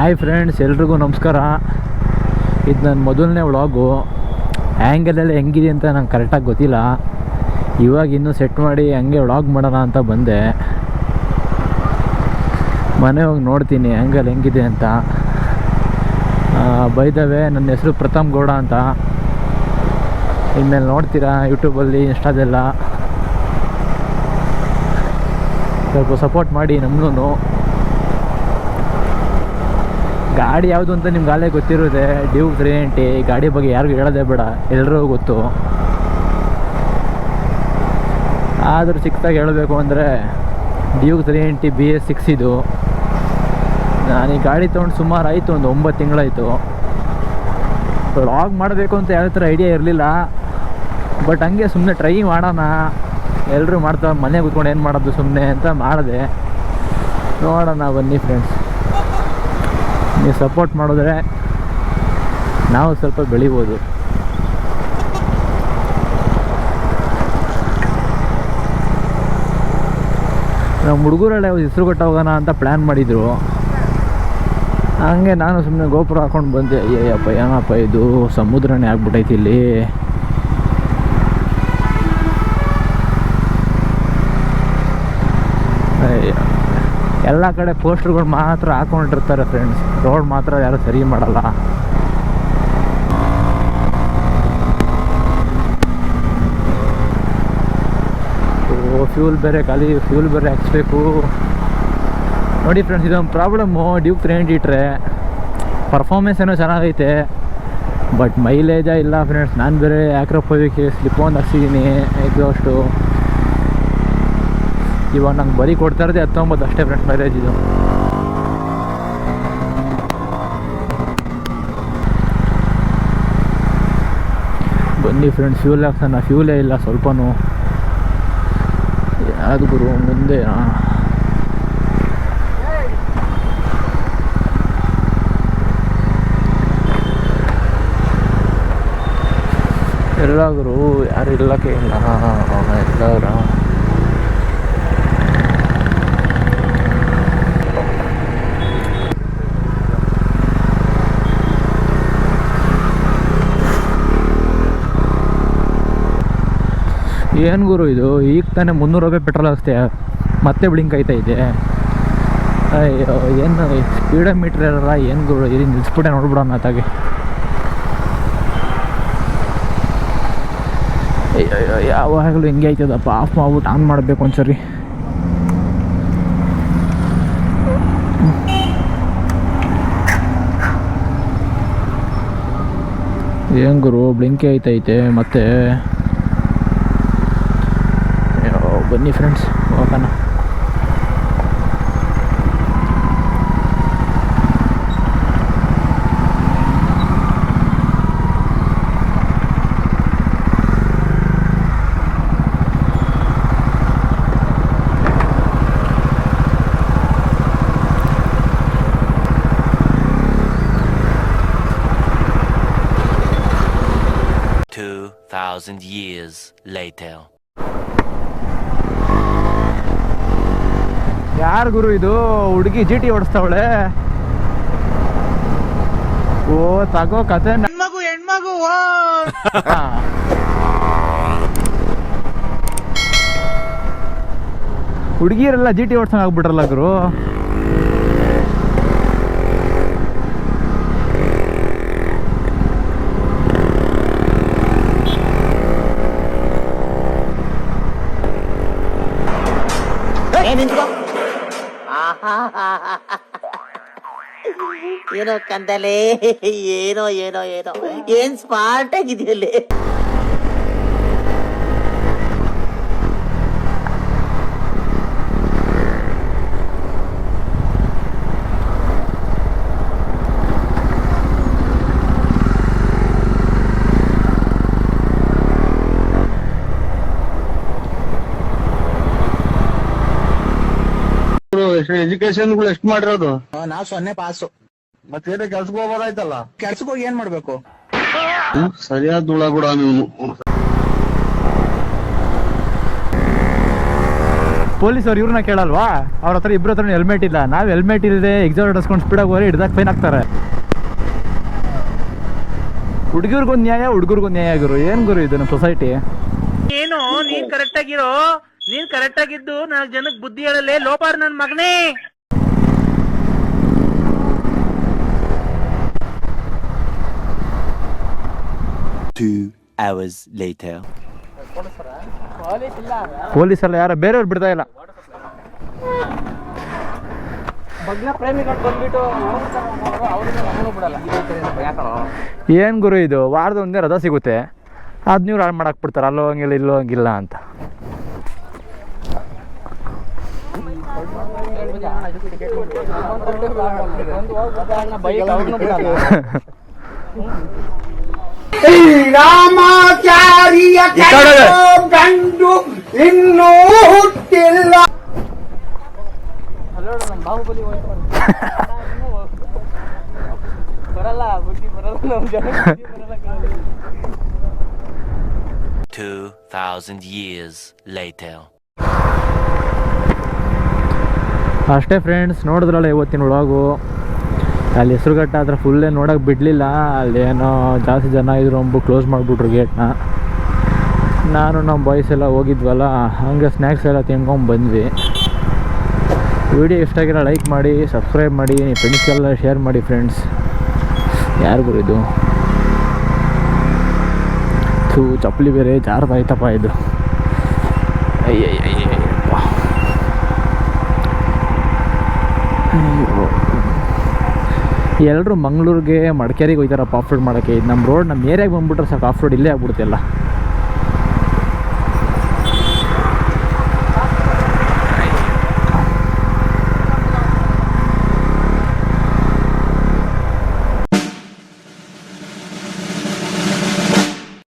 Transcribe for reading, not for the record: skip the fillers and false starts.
Hi friends, ಎಲ್ರಿಗೂ ನಮಸ್ಕಾರ. ಇದು ನನ್ನ ಮೊದಲನೇ ವ್ಲಾಗು. ಆ್ಯಂಗಲೆಲ್ಲ ಹೆಂಗಿದೆ ಅಂತ ನಂಗೆ ಕರೆಕ್ಟಾಗಿ ಗೊತ್ತಿಲ್ಲ. ಇವಾಗ ಇನ್ನೂ ಸೆಟ್ ಮಾಡಿ ಹಂಗೆ ವ್ಲಾಗ್ ಮಾಡೋಣ ಅಂತ ಬಂದೆ. ಮನೆ ಹೋಗಿ ನೋಡ್ತೀನಿ ಆ್ಯಂಗಲ್ ಹೆಂಗಿದೆ ಅಂತ. ಬೈ ದ ವೇ, ನನ್ನ ಹೆಸರು ಪ್ರಥಮ್ ಗೌಡ ಅಂತ. ಇನ್ಮೇಲೆ ನೋಡ್ತೀರಾ ಯೂಟ್ಯೂಬಲ್ಲಿ, ಇನ್ಸ್ಟಾದೆಲ್ಲ. ಸ್ವಲ್ಪ ಸಪೋರ್ಟ್ ಮಾಡಿ ನಮಗೂ. ಗಾಡಿ ಯಾವುದು ಅಂತ ನಿಮ್ಗೆ ಅಲ್ಲೇ ಗೊತ್ತಿರುತ್ತೆ, ಡ್ಯೂಕ್ 390. ಗಾಡಿ ಬಗ್ಗೆ ಯಾರಿಗೂ ಹೇಳೋದೇ ಬೇಡ, ಎಲ್ರಿಗೂ ಗೊತ್ತು. ಆದರೂ ಚಿಕ್ಕದಾಗಿ ಹೇಳಬೇಕು ಅಂದರೆ ಡ್ಯೂಕ್ 390 BS6 ಇದು. ನಾನು ಈ ಗಾಡಿ ತೊಗೊಂಡು ಸುಮಾರು ಆಯಿತು, ಒಂದು 9 ತಿಂಗಳಾಯಿತು. ವ್ಲಾಗ್ ಮಾಡಬೇಕು ಅಂತ ಯಾವ ಥರ ಐಡಿಯಾ ಇರಲಿಲ್ಲ, ಬಟ್ ಹಂಗೆ ಸುಮ್ಮನೆ ಟ್ರೈ ಮಾಡೋಣ. ಎಲ್ಲರೂ ಮಾಡ್ತಾರೆ, ಮನೆಗೆ ಕೂತ್ಕೊಂಡು ಏನು ಮಾಡೋದು ಸುಮ್ಮನೆ ಅಂತ ಮಾಡಿದೆ. ನೋಡೋಣ ಬನ್ನಿ ಫ್ರೆಂಡ್ಸ್. ನೀವು ಸಪೋರ್ಟ್ ಮಾಡಿದ್ರೆ ನಾವು ಸ್ವಲ್ಪ ಬೆಳಿಬೋದು. ನಮ್ಮ ಹುಡುಗರೆಲ್ಲ ಹೆಸರು ಕೊಟ್ಟು ಹೋಗೋಣ ಅಂತ ಪ್ಲ್ಯಾನ್ ಮಾಡಿದರು. ಹಂಗೆ ನಾನು ಸುಮ್ಮನೆ ಗೋಪುರ ಹಾಕ್ಕೊಂಡು ಬಂದೆ. ಅಯ್ಯಪ್ಪ, ಏನಪ್ಪ ಇದು ಸಮುದ್ರನೇ ಆಗ್ಬಿಟ್ಟೈತಿ ಇಲ್ಲಿ. ಎಲ್ಲ ಕಡೆ ಪೋಸ್ಟರ್ಗಳು ಮಾತ್ರ ಹಾಕೊಂಡಿರ್ತಾರೆ ಫ್ರೆಂಡ್ಸ್, ರೋಡ್ ಮಾತ್ರ ಯಾರು ಸರಿ ಮಾಡಲ್ಲ. ಫ್ಯೂಲ್ ಬೇರೆ ಖಾಲಿ, ಫ್ಯೂಲ್ ಬೇರೆ ಹಾಕ್ಸ್ಬೇಕು. ನೋಡಿ ಫ್ರೆಂಡ್ಸ್, ಇದೊಂದು ಪ್ರಾಬ್ಲಮ್ಮು. ಡ್ಯೂಕ್ 390 ಇಟ್ಟರೆ ಪರ್ಫಾರ್ಮೆನ್ಸ್ ಏನೋ ಚೆನ್ನಾಗೈತೆ, ಬಟ್ ಮೈಲೇಜೇ ಇಲ್ಲ ಫ್ರೆಂಡ್ಸ್. ನಾನು ಬೇರೆ ಆಕ್ರೋಫೋಬಿಕ್ ಸ್ಲಿಪ್ ಒಂದು ಹಾಕ್ಸಿದ್ದೀನಿ ಎಕ್ಸಾಸ್ಟು. ಇವಾಗ ನಂಗೆ ಬರೀ ಕೊಡ್ತಾ ಇರೋದೇ 19 ಅಷ್ಟೇ ಫ್ರೆಂಡ್ಸ್ ಮೈಲೇಜ್ ಇದು. ಬನ್ನಿ ಫ್ರೆಂಡ್ಸ್, ಫ್ಯೂಲ್ ಹಾಕ್ಸೋಣ. ಫ್ಯೂಲೇ ಇಲ್ಲ ಸ್ವಲ್ಪನೂ. ಯಾವುದು ಗುರು ಮುಂದೆ. ಎಲ್ಲ ಗುರು, ಯಾರು ಇಲ್ಲಕ್ಕೆ ಇಲ್ಲ ಎಲ್ಲರ. ಏನು ಗುರು ಇದು, ಈಗ ತಾನೇ 300 ರೂಪಾಯಿ ಪೆಟ್ರೋಲ್ ಹಾಕ್ಸ್ತೆ, ಮತ್ತೆ ಬ್ಲಿಂಕ್ ಆಯ್ತೈತೆ. ಅಯ್ಯೋ, ಏನು ಸ್ಪೀಡ ಮೀಟ್ರ್ ಇರಲ್ಲ ಏನು ಗುರು. ಇಲ್ಲಿ ನಿಲ್ಲಿಸ್ಬಿಟ್ಟೆ ನೋಡ್ಬಿಡೋಣ ಅತ್ತಾಗೆ. ಅಯ್ಯೋ, ಯಾವಾಗಲೂ ಹಿಂಗೆ ಆಯ್ತದಪ್ಪ. ಆಫ್ ಮಾಡ್ಬಿಟ್ಟು ಆನ್ ಮಾಡಬೇಕು ಒಂದ್ಸರಿ. ಏನು ಗುರು, ಬ್ಲಿಂಕೇ ಆಯ್ತೈತೆ ಮತ್ತೆ. ಬನ್ನಿ ಫ್ರೆಂಡ್ಸ್ ಹೋಗೋಣ. Years later. ಯಾರು ಗುರು ಇದು? ಹುಡುಗಿ GT ಓಡಿಸ್ತಾವಳೆ. ಓ ತಗೋ ಕತೆ. ಹೆಣ್ಮಗು ಹುಡುಗಿಯರೆಲ್ಲ GT ಓಡ್ಸಂಗ್ ಆಗ್ಬಿಟ್ರಲ್ಲ ಗುರು. ಏನೋ ಕಂದಲೆ, ಏನೋ ಏನೋ ಏನೋ ಏನ್ ಸ್ಮಾರ್ಟ್ ಆಗಿದೆಯಲ್ಲಿ. ಎಜುಕೇಶನ್ ಎಷ್ಟು ಮಾಡಿರೋದು? ನಾವು 0 ಪಾಸು. ಮತ್ತೆ ಕೆಲ್ಸಕ್ಕೆ ಹೋಗೋದಾಯ್ತಲ್ಲ. ಕೆಲ್ಸಕ್ಕೆ ಹೋಗಿ ಏನ್ ಮಾಡ್ಬೇಕು? ಸರಿಯಾದ ಧೂಳ ಕೂಡ ನೀವು. ಪೊಲೀಸವ್ರು ಇವ್ರನ್ನ ಕೇಳಲ್ವಾ? ಅವ್ರ ಹತ್ರ ಇಬ್ಬರ ಹತ್ರ ಹೆಲ್ಮೆಟ್ ಇಲ್ಲ, ನಾವು ಹೆಲ್ಮೆಟ್ ಇಲ್ಲದೆ ಎಕ್ಸಾಮ್ ಹೊಡ್ಸ್ಕೊಂಡು ಸ್ಪೀಡಾಗಿ ಹೋಗಿ ಹಿಡ್ದಾಗ ಫೈನ್ ಹಾಕ್ತಾರೆ. ಹುಡುಗರಿಗೊಂದು ನ್ಯಾಯ, ಹುಡುಗರಿಗೊಂದು ನ್ಯಾಯ ಗುರು. ಏನು ಗುರು ಇದು ನಮ್ಮ ಸೊಸೈಟಿ? ಏನು ನೀನ್ ಕರೆಕ್ಟ್ ಆಗಿರೋ, ನೀನ್ ಕರೆಕ್ಟ್ ಆಗಿದ್ದು 4 ಜನಕ್ಕೆ ಬುದ್ಧಿ ಹೇಳಲೆ ಲೋಪಾರ್ ನನ್ ಮಗನೇ. ಪೊಲೀಸಲ್ಲ ಯಾರ ಬೇರೆಯವ್ರು ಬಿಡ್ತಾ ಇಲ್ಲ. ಏನು ಗುರು ಇದು? ವಾರದ ಒಂದೇ ರಜಾ ಸಿಗುತ್ತೆ, ಅದು ನೀವು ಹಾಳು ಮಾಡಕ್ಕೆ ಬಿಡ್ತಾರೆ. ಅಲ್ಲೋ ಹಂಗಿಲ್ಲ ಇಲ್ಲೋ ಹಂಗಿಲ್ಲ ಅಂತ. ರಾಮಾಚಾರಿಯ ಗಂಡು ಇನ್ನೂ ಹುಟ್ಟಿಲ್ಲ. ಬರಲ್ಲ ಬುದ್ಧಿ ಬರಲ್ಲ ನಮ್ ಜನ. 2000 years later. ಅಷ್ಟೇ ಫ್ರೆಂಡ್ಸ್, ನೋಡಿದ್ರಲ್ಲ ಇವತ್ತಿನ ವ್ಲಾಗು. ಅಲ್ಲಿ ಹೆಸರುಘಟ್ಟ ಹತ್ರ ಫುಲ್ಲೇ ನೋಡೋಕೆ ಬಿಡಲಿಲ್ಲ, ಅಲ್ಲಿ ಏನೋ ಜಾಸ್ತಿ ಜನ ಇದ್ರು ಅಂಬು ಕ್ಲೋಸ್ ಮಾಡಿಬಿಟ್ರು ಗೇಟ್ನ. ನಾನು ನಮ್ಮ ಬಾಯ್ಸ್ ಎಲ್ಲ ಹೋಗಿದ್ವಲ್ಲ, ಹಂಗೆ ಸ್ನ್ಯಾಕ್ಸ್ ಎಲ್ಲ ತಿನ್ಕೊಂಡು ಬಂದ್ವಿ. ವಿಡಿಯೋ ಇಷ್ಟ ಆಗಿರೋ ಲೈಕ್ ಮಾಡಿ, ಸಬ್ಸ್ಕ್ರೈಬ್ ಮಾಡಿ, ನಿಮ್ಮ ಫ್ರೆಂಡ್ಸ್ಗೆಲ್ಲ ಶೇರ್ ಮಾಡಿ ಫ್ರೆಂಡ್ಸ್. ಯಾರಿಗೂ ಇದು ಚಪ್ಪಲಿ ಬೇರೆ ಜಾರ್ದಾಯ್ತಪ್ಪ ಇದು. ಅಯ್ಯಯ್ಯಯ್ಯಪ್ಪ, ಎಲ್ಲರೂ ಮಂಗಳೂರಿಗೆ ಮಡಿಕೇರಿಗೆ ಹೋಗ್ತಾರೆ ಆಫ್ ರೋಡ್ ಮಾಡೋಕ್ಕೆ. ಇದು ನಮ್ಮ ರೋಡ್, ನಮ್ಮ ಏರಿಯಾಗೆ ಬಂದುಬಿಟ್ರೆ ಸಾಕು ಆಫ್ ರೋಡ್ ಇಲ್ಲೇ ಆಗ್ಬಿಡುತ್ತೆ ಎಲ್ಲ.